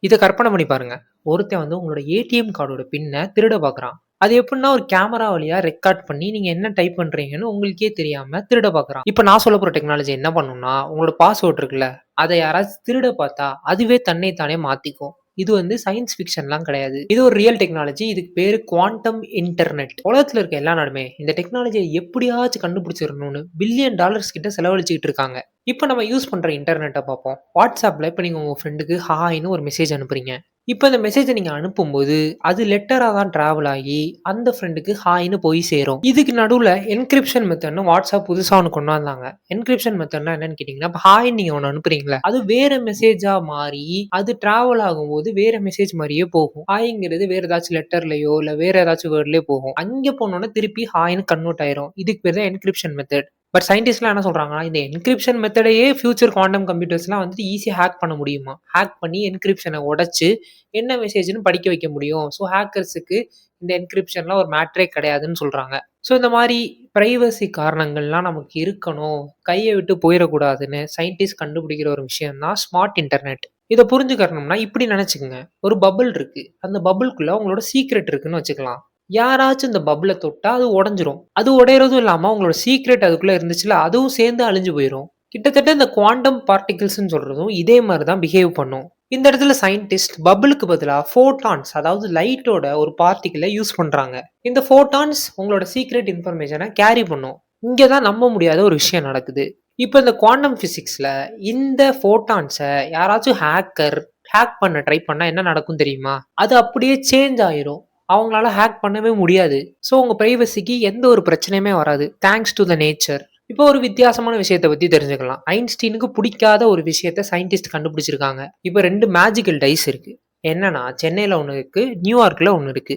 இத கற்பனை பண்ணி பாருங்க. ஒருத்தன் வந்து உங்களோட ஏடிஎம் கார்டோட பின்ன திருட பார்க்குறான். அது எப்புட்ன்னா ஒரு கேமரா வழியா ரெக்கார்ட் பண்ணி நீங்க என்ன டைப் பண்றீங்கன்னு உங்களுக்கே தெரியாம திருட பார்க்குறான். இப்ப நான் சொல்லப் போற டெக்னாலஜி என்ன பண்ணும்னா, உங்களோட பாஸ்வேர்ட் இருக்குல்ல, அத யாராச்சும் திருட பார்த்தா அதுவே தன்னை தானே மாத்திக்கும். இது வந்து சயன்ஸ் ஃபிக்ஷன்லாம் கிடையாது. இது ஒரு ரியல் டெக்னாலஜி. இதுக்கு பேரு குவாண்டம் இன்டர்நெட். உலகத்துல இருக்க எல்லா நாடுமே இந்த டெக்னாலஜிய எப்படியாச்சும் கண்டுபிடிச்சிரணும்னு பில்லியன் டாலர்ஸ் கிட்ட செலவழிச்சுக்கிட்டு இருக்காங்க. இப்ப நம்ம யூஸ் பண்ற இன்டர்நெட்ட பார்ப்போம். WhatsAppல இப்ப நீங்க உங்க ஃப்ரெண்டுக்கு ஹாய்ன்னு ஒரு மெசேஜ் அனுப்புறீங்க. இப்ப இந்த மெசேஜ நீங்க அனுப்பும்போது, அது லெட்டரா தான் டிராவல் ஆகி, அந்த ஃப்ரெண்டுக்கு ஹாய்ன்னு போய் சேரும். இதுக்கு நடுவுல என்கிரிப்ஷன் மெத்தட்ன்னு WhatsApp புதுசா ஒண்ணு கொண்டு வந்தாங்க. என்கிரிப்ஷன் மெத்தட்னா என்னன்னு கேட்டீங்கன்னா, இப்ப ஹாய்ன்னு நீங்க ஒண்ணு அனுப்புறீங்கல்ல, அது வேற மெசேஜா மாறி, அது டிராவல் ஆகும்போது வேற மெசேஜ் மாரியே போகும். ஹாய்ங்கிறது வேற ஏதாச்சும் லெட்டர்லயோ, இல்ல வேற ஏதாச்சும் வேர்ட்லயோ போகும். அங்க போனோனே திருப்பி ஹாய்ன்னு கன்வெர்ட் ஆயிரும். இதுக்கு பேரு தான் என்கிரிப்ஷன் மெத்தட். பட் சயின்டிஸ்ட்லாம் என்ன சொல்றாங்கன்னா, இந்த என்கிரிப்ஷன் மெத்தடையே ஃபியூச்சர் குவாண்டம் கம்ப்யூட்டர்ஸ்லாம் வந்துட்டு ஈஸியா ஹேக் பண்ண முடியுமா? ஹேக் பண்ணி என்கிரிப்ஷன உடைச்சு என்ன மெசேஜ்ன்னு படிக்க வைக்க முடியும். ஸோ ஹேக்கர்ஸுக்கு இந்த என்கிரிப்ஷன்லாம் ஒரு மேட்டரே கிடையாதுன்னு சொல்றாங்க. ஸோ இந்த மாரி பிரைவசி காரணங்கள்லாம் நமக்கு இருக்கணும். கைய விட்டு போயிறக்கூடாதுன்னு சயின்டிஸ்ட் கண்டுபிடிக்கிற ஒரு விஷயம் தான் ஸ்மார்ட் இன்டர்நெட். இத புரிஞ்சுக்கணும்னா இப்படி நெனச்சுக்கங்க. ஒரு பபிள் இருக்கு. அந்த பபிள்குள்ள உங்களோட சீக்ரெட் இருக்குன்னு வச்சுக்கலாம். யாராச்சும் இந்த பப்ள தொட்டா அது உடைஞ்சிரும். அது உடையறதும் இல்லாம உங்களோட சீக்ரெட் அதுக்குள்ள இருந்துச்சுல்ல, அதுவும் சேர்ந்து அழிஞ்சு போயிரும். கிட்டத்தட்ட இந்த குவாண்டம் பார்ட்டிகிள்ஸ்ன்னு சொல்றதும் இதே மாரி தான் பிஹேவ் பண்ணும். இந்த இடத்துல சயின்டிஸ்ட் பபிளுக்கு பதிலா ஃபோட்டான்ஸ் அதாவது லைட்டோட ஒரு பார்ட்டிகிள யூஸ் பண்றாங்க. இந்த ஃபோட்டான்ஸ் உங்களோட சீக்ரெட் இன்ஃபர்மேஷன கேரி பண்ணும். இங்க தான் நம்ப முடியாத ஒரு விஷயம் நடக்குது. இப்ப இந்த குவாண்டம் பிசிக்ஸ்ல இந்த ஃபோட்டான்ஸ யாராச்சும் ஹேக் பண்ண ட்ரை பண்ணா என்ன நடக்கும் தெரியுமா? அது அப்படியே சேஞ்ச் ஆயிரும். அவங்களால ஹேக் பண்ணவே முடியாது. ஸோ உங்க பிரைவசிக்கு எந்த ஒரு பிரச்சனையுமே வராது. Thanks to the nature. இப்போ ஒரு வித்தியாசமான விஷயத்த பத்தி தெரிஞ்சுக்கலாம். ஐன்ஸ்டீனுக்கு புடிக்காத ஒரு விஷயத்த சயின்டிஸ்ட் கண்டுபிடிச்சிருக்காங்க. இப்ப 2 மேஜிக்கல் டைஸ் இருக்கு. என்னன்னா, சென்னையில ஒண்ணு இருக்கு, நியூயார்க்ல ஒண்ணு இருக்கு.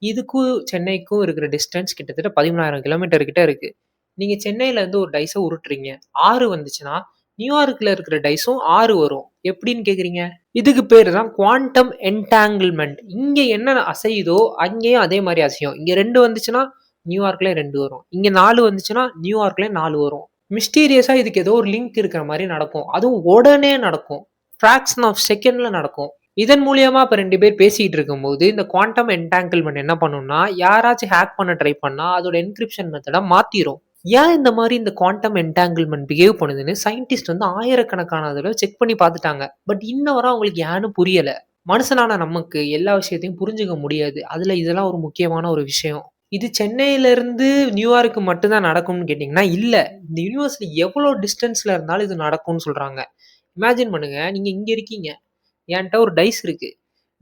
இதுக்கும் சென்னைக்கும் இருக்கிற டிஸ்டன்ஸ் கிட்டத்தட்ட 13,000 கிலோமீட்டர் கிட்ட இருக்கு. நீங்க சென்னையில இருந்து ஒரு டைஸ உருட்டுறீங்க. 6 வந்துச்சுன்னா, நியூயார்க்ல இருக்கிற டைஸும் 6 வரும். எப்படின்னு கேட்குறீங்க? இதுக்கு பேரு தான் குவாண்டம் என்டாங்கில்மென்ட். இங்க என்ன அசையுதோ, அங்கேயும் அதே மாரி அசையும். இங்க 2 வந்துச்சுன்னா, நியூயார்க்லயும் 2 வரும். இங்க 4 வந்துச்சுன்னா, நியூயார்க்லயும் 4 வரும். மிஸ்டீரியஸா இதுக்கு ஏதோ ஒரு லிங்க் இருக்கிற மாரி நடக்கும். அதுவும் உடனே நடக்கும். ஃபிராக்ஷன் ஆஃப் செகண்ட்ல நடக்கும். இதன் மூலியமா இப்ப 2 பேர் பேசிட்டு இருக்கும்போது, இந்த குவாண்டம் என்டாங்கில்மென்ட் என்ன பண்ணும்னா, யாராச்சும் ஹேக் பண்ண ட்ரை பண்ணா, அதோட என்கிரிப்ஷன் மெத்தட மாத்திரும். ஏன் இந்த மாரி இந்த குவாண்டம் என்டாங்கில்மென்ட் பிஹேவ் பண்ணுதுன்னு சயின்டிஸ்ட் வந்து ஆயிரக்கணக்கான தடவ செக் பண்ணி பார்த்துட்டாங்க. பட் இன்ன வர அவங்களுக்கு ஏன்னு புரியல. மனுஷனான நமக்கு எல்லா விஷயத்தையும் புரிஞ்சுக்க முடியாது. அதுல இதெல்லாம் ஒரு முக்கியமான ஒரு விஷயம். இது சென்னையில இருந்து நியூயார்க் மட்டும் தான் நடக்கும்னு கேட்டீங்கன்னா, இல்ல. இந்த யுனிவர்ஸ்ல எவ்வளோ டிஸ்டன்ஸ்ல இருந்தாலும் இது நடக்கும்னு சொல்றாங்க. இமேஜின் பண்ணுங்க. நீங்க இங்க இருக்கீங்க. என்ட்ட ஒரு டைஸ் இருக்கு.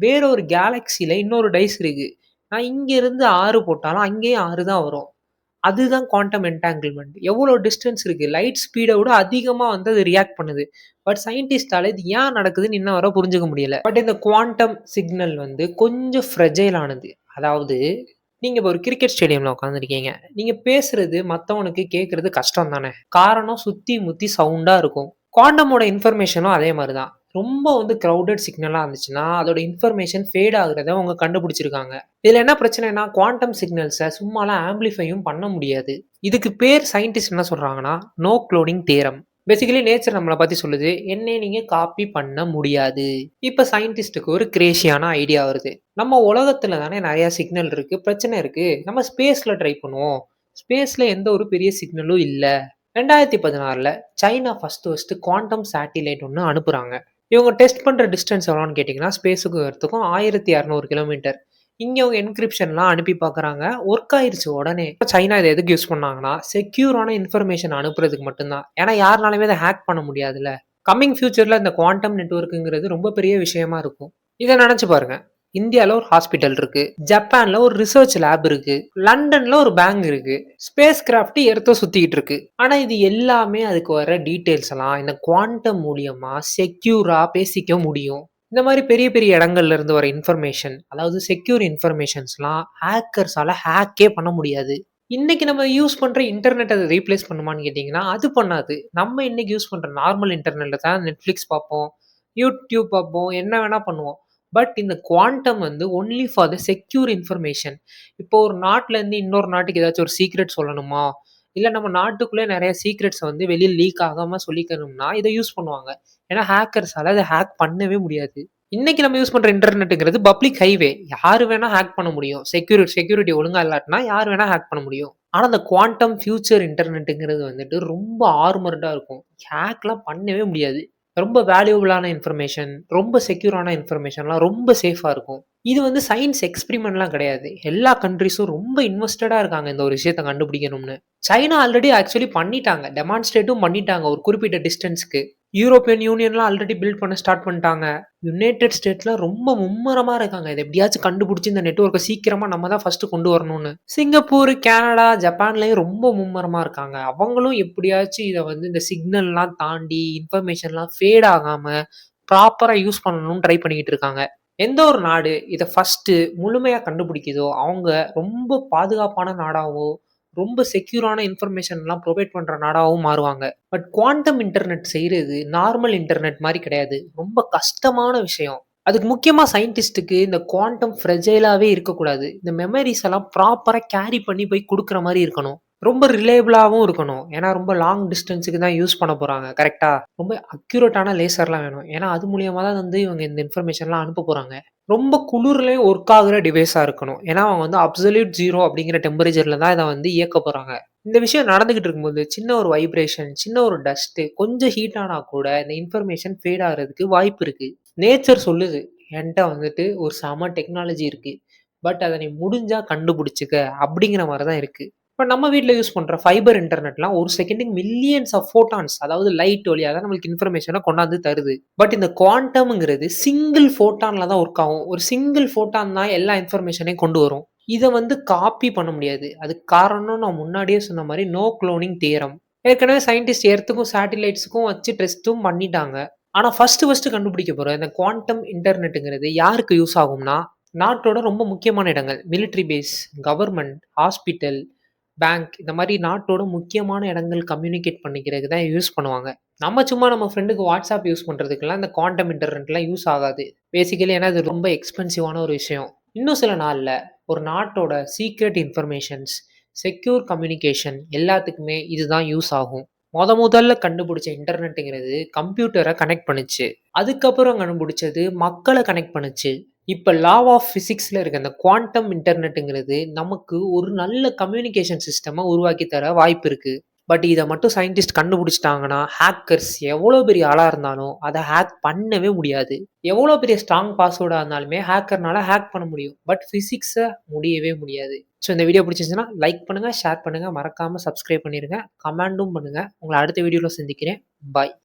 வேற ஒரு கேலக்ஸில இன்னொரு டைஸ் இருக்கு. நான் இங்க இருந்து 6 போட்டாலும் அங்கேயும் 6 தான் வரும். அதுதான் குவாண்டம் என்டாங்கில்மென்ட். எவ்வளோ டிஸ்டன்ஸ் இருக்கு. லைட் ஸ்பீட விட அதிகமா வந்து அது ரியாக்ட் பண்ணுது. பட் சயின்டிஸ்ட்டால இது ஏன் நடக்குதுன்னு இன்ன வர புரிஞ்சுக்க முடியல. பட் இந்த குவாண்டம் சிக்னல் வந்து கொஞ்சம் ஃப்ரெஜைல் ஆனது. அதாவது நீங்க இப்ப ஒரு கிரிக்கெட் ஸ்டேடியம்ல உட்கார்ந்திருக்கீங்க. நீங்க பேசுறது மத்தவனுக்கு கேட்கறது கஷ்டம் தானே! காரணம் சுத்தி முத்தி சவுண்டா இருக்கும். குவாண்டமோட இன்ஃபர்மேஷனும் அதே மாரி தான். ரொம்ப வந்து கிரவுடட் சிக்னலா இருந்துச்சுன்னா, அதோட இன்ஃபர்மேஷன் ஃபேட் ஆகுறத அவங்க கண்டுபிடிச்சிருக்காங்க. இதுல என்ன பிரச்சனைன்னா, குவாண்டம் சிக்னல்ஸ சும்மாலாம் ஆம்பிளிஃபையும் பண்ண முடியாது. இதுக்கு பேர் சயின்டிஸ்ட் என்ன சொல்றாங்கன்னா, no cloning theorem. Basically nature நம்மள பத்தி சொல்லுது. என்னைய நீங்க காப்பி பண்ண முடியாது. இப்ப சயின்டிஸ்ட்க்கு ஒரு கிரேசியான ஐடியா வருது. நம்ம உலகத்துல தானே நெறைய சிக்னல் இருக்கு. பிரச்சனை இருக்கு. நம்ம ஸ்பேஸ்ல ட்ரை பண்ணுவோம். ஸ்பேஸ்ல எந்த ஒரு பெரிய சிக்னலும் இல்ல. 2016ல சைனா ஃபர்ஸ்ட் குவாண்டம் சேட்டிலைட் ஒண்ணு அனுப்புறாங்க. இவங்க டெஸ்ட் பண்ற டிஸ்டன்ஸ் எவ்வளோன்னு கேட்டீங்கன்னா, ஸ்பேஸுக்கும் எர்த்துக்கும் 1200 கிலோமீட்டர். இங்க அவங்க என்கிரிப்ஷன்லாம் அனுப்பி பார்க்குறாங்க. ஒர்க் ஆயிருச்சு உடனே. சைனா இத எதுக்கு யூஸ் பண்ணாங்கன்னா, செக்யூரான இன்ஃபர்மேஷன் அனுப்புறதுக்கு மட்டும் தான். ஏன்னா யாருனாலுமே இத ஹேக் பண்ண முடியாதுல்ல. கம்மிங் ஃபியூச்சர்ல இந்த குவாண்டம் நெட்வொர்க்குங்கிறது ரொம்ப பெரிய விஷயமா இருக்கும். இத நெனச்சு பாருங்க. இந்தியால ஒரு ஹாஸ்பிட்டல் இருக்கு. ஜப்பான்ல ஒரு ரிசர்ச் லேப் இருக்கு. லண்டன்ல ஒரு பேங்க் இருக்கு. ஸ்பேஸ் கிராஃப்ட் எர்த்த சுத்திக்கிட்டு இருக்கு. ஆனா இது எல்லாமே அதுக்கு வர டீட்டெயில்ஸ் எல்லாம் இந்த குவாண்டம் மூலியமா செக்யூரா பேசிக்க முடியும். இந்த மாரி பெரிய பெரிய இடங்கள்ல இருந்து வர இன்ஃபர்மேஷன், அதாவது செக்யூர் இன்ஃபர்மேஷன்ஸ்லாம் ஹேக்கர்ஸால ஹேக்கே பண்ண முடியாது. இன்னைக்கு நம்ம யூஸ் பண்ற இன்டர்நெட் அத ரீப்ளேஸ் பண்ணுமான்னு கேட்டீங்கன்னா, அது பண்ணாது. நம்ம இன்னைக்கு யூஸ் பண்ற நார்மல் இன்டர்நெட்ல தான் Netflix பார்ப்போம், YouTube பார்ப்போம், என்ன வேணா பண்ணுவோம். பட் இந்த குவாண்டம் வந்து only for the secure information. இப்போ ஒரு நாட்டுல இருந்து இன்னொரு நாட்டுக்கு ஏதாச்சும் ஒரு சீக்ரெட் சொல்லணுமா? இல்ல நம்ம நாட்டுக்குள்ளே நெறைய சீக்ரெட்ஸ வந்து வெளிய லீக் ஆகாம சொல்லிக்கணும்னா, இத யூஸ் பண்ணுவாங்க. ஏன்னா ஹேக்கர்ஸால அத ஹேக் பண்ணவே முடியாது. இன்னைக்கு நம்ம யூஸ் பண்ற இன்டர்நெட்ங்கிறது பப்ளிக் ஹைவே. யாரு வேணா ஹேக் பண்ண முடியும். செக்யூரிட்டி ஒழுங்கா இல்லாட்டினா யார் வேணா ஹேக் பண்ண முடியும். ஆனா, இந்த குவாண்டம் ஃபியூச்சர் இன்டர்நெட்ங்கிறது வந்துட்டு ரொம்ப ஆர்மர்டா இருக்கும். ஹேக்லாம் பண்ணவே முடியாது. ரொம்ப வேல்யூபிளான இன்ஃபர்மேஷன், ரொம்ப செக்யூரான இன்ஃபர்மேஷன்லாம் ரொம்ப சேஃபா இருக்கும். இது வந்து சயன்ஸ் எக்ஸ்பெரிமெண்ட்லாம் கிடையாது. எல்லா கண்ட்ரீஸும் ரொம்ப இன்வெஸ்டடா இருக்காங்க இந்த ஒரு விஷயத்த கண்டுபிடிக்கணும்னு. சைனா ஆல்ரெடி ஆக்சுவலி பண்ணிட்டாங்க. டெமான்ஸ்ட்ரேட்டும் பண்ணிட்டாங்க ஒரு குறிப்பிட்ட டிஸ்டன்ஸ்க்கு. யூரோப்பியன் யூனியன்லாம் ஆல்ரெடி பில்ட் பண்ண ஸ்டார்ட் பண்ணிட்டாங்க. யுனைட்டட் ஸ்டேட்ஸ்ல ரொம்ப மும்முரமா இருக்காங்க. இத எப்படியாச்சும் கண்டுபிடிச்சு இந்த நெட்வொர்க்க சீக்கிரமா நம்ம தான் ஃபர்ஸ்ட் கொண்டு வரணும்னு. சிங்கப்பூர், கனடா, ஜப்பான்லயும் ரொம்ப மும்முரமா இருக்காங்க. அவங்களும் எப்படியாச்சும் இத வந்து இந்த சிக்னல்லாம் தாண்டி இன்ஃபர்மேஷன்லாம் ஃபேட் ஆகாம ப்ராப்பரா யூஸ் பண்ணணும்னு ட்ரை பண்ணிக்கிட்டு இருக்காங்க. எந்த ஒரு நாடு இத ஃபர்ஸ்ட்டு முழுமையா கண்டுபிடிக்குதோ, அவங்க ரொம்ப பாதுகாப்பான நாடாவும், ரொம்ப செக்யூரான இன்ஃபர்மேஷன்லாம் ப்ரொவைட் பண்ற நாடாவும் மாறுவாங்க. பட் குவாண்டம் இன்டர்நெட் செய்றது நார்மல் இன்டர்நெட் மாரி கிடையாது. ரொம்ப கஷ்டமான விஷயம். அதுக்கு முக்கியமா சயின்டிஸ்ட்டுக்கு இந்த குவாண்டம் ஃப்ரெஜைலாவே இருக்கக்கூடாது. இந்த மெமரீஸ் எல்லாம் ப்ராப்பரா கேரி பண்ணி போய் குடுக்குற மாரி இருக்கணும். ரொம்ப ரிலையபிளாவும் இருக்கணும். ஏன்னா ரொம்ப லாங் டிஸ்டன்ஸ்‌க்கு தான் யூஸ் பண்ண போறாங்க. கரெக்ட்டா? ரொம்ப அக்யூரேட்டான லேசர்லாம் வேணும். ஏன்னா அது மூலியமா தான் வந்து இவங்க இந்த இன்ஃபர்மேஷன்லாம் அனுப்ப போறாங்க. ரொம்ப குளிர்லயும் ஒர்க் ஆகுற டிவைஸா இருக்கணும். ஏன்னா அவங்க வந்து அப்சல்யூட் 0 அப்படிங்கிற டெம்பரேச்சர்ல தான் இத வந்து இயக்க போறாங்க. இந்த விஷயம் நடந்துகிட்டு இருக்கும்போது, சின்ன ஒரு வைப்ரேஷன், சின்ன ஒரு டஸ்ட், கொஞ்சம் ஹீட் ஆனா கூட இந்த இன்ஃபர்மேஷன் ஃபேட் ஆகுறதுக்கு வாய்ப்பு இருக்கு. நேச்சர் சொல்லுது, என்ட்ட வந்துட்டு ஒரு செம டெக்னாலஜி இருக்கு. பட் அத நீ முடிஞ்சா கண்டுபிடிச்சுக்க அப்படிங்கிற மாரி தான் இருக்கு. இப்ப நம்ம வீட்ல யூஸ் பண்ற ஃபைபர் இன்டர்நெட்லாம் ஒரு செகண்டுக்கு மில்லியன்ஸ் ஆஃப் ஃபோட்டான்ஸ் அதாவது லைட் வழியா தான் நம்மளுக்கு இன்ஃபர்மேஷன கொண்டாந்து தருது. பட் இந்த குவாண்டம்ங்கிறது சிங்கிள் ஃபோட்டான்ல தான் ஒர்க் ஆகும். ஒரு சிங்கிள் ஃபோட்டான் தான் எல்லா இன்ஃபர்மேஷனையும் கொண்டு வரும். இத வந்து காப்பி பண்ண முடியாது. அதுக்கு காரணம் நான் முன்னாடியே சொன்ன மாரி நோ குளோனிங் தியரம். ஏற்கனவே சயின்டிஸ்ட் எர்த்துக்கும், சேட்டிலைட்ஸ்க்கும் வச்சு டெஸ்ட்டும் பண்ணிட்டாங்க. ஆனா ஃபர்ஸ்ட் கண்டுபிடிக்க போற இந்த குவாண்டம் இன்டர்நெட்ங்கிறது யாருக்கு யூஸ் ஆகும்னா, நாட்டோட ரொம்ப முக்கியமான இடங்கள். Military base, government, hospital, bank இந்த மாரி நாட்டோட முக்கியமான இடங்கள் கம்யூனிகேட் பண்ணிக்கிறதுக்கு தான் யூஸ் பண்ணுவாங்க. நம்ம சும்மா நம்ம ஃப்ரெண்டுக்கு WhatsApp யூஸ் பண்றதுக்குலாம் இந்த குவாண்டம் இன்டர்நெட்லாம் யூஸ் ஆகாது. பேசிக்கலி ஏன்னா இது ரொம்ப எக்ஸ்பென்சிவான ஒரு விஷயம். இன்னும் சில நாள்ல ஒரு நாட்டோட சீக்ரெட் இன்ஃபர்மேஷன்ஸ், செக்யூர் கம்யூனிகேஷன் எல்லாத்துக்குமே இதுதான் யூஸ் ஆகும். முதல்ல கண்டுபிடிச்ச இன்டர்நெட்ங்கிறது கம்ப்யூட்டர கனெக்ட் பண்ணுச்சு. அதுக்கப்புறம் கண்டுபிடிச்சது மக்கள கனெக்ட் பண்ணுச்சு. இப்ப லா ஆஃப் பிசிக்ஸ்ல இருக்க அந்த குவாண்டம் இன்டர்நெட்ங்கிறது நமக்கு ஒரு நல்ல கம்யூனிகேஷன் சிஸ்டம உருவாக்கி தர வாய்ப்பு இருக்கு. பட் இத மட்டும் சயின்டிஸ்ட் கண்டுபிடிச்சுட்டாங்கன்னா, ஹேக்கர்ஸ் எவ்வளோ பெரிய ஆளா இருந்தாலும் அத ஹேக் பண்ணவே முடியாது. எவ்வளோ பெரிய ஸ்ட்ராங் பாஸ்வேர்டா இருந்தாலுமே ஹேக்கர்னால ஹேக் பண்ண முடியும். பட் பிசிக்ஸ முடியவே முடியாது. ஸோ இந்த வீடியோ பிடிச்சிருந்துச்சுன்னா லைக் பண்ணுங்க, ஷேர் பண்ணுங்க, மறக்காம சப்ஸ்கிரைப் பண்ணிருங்க, கமெண்டும் பண்ணுங்க. உங்கள அடுத்த வீடியோல சந்திக்கிறேன். பாய்.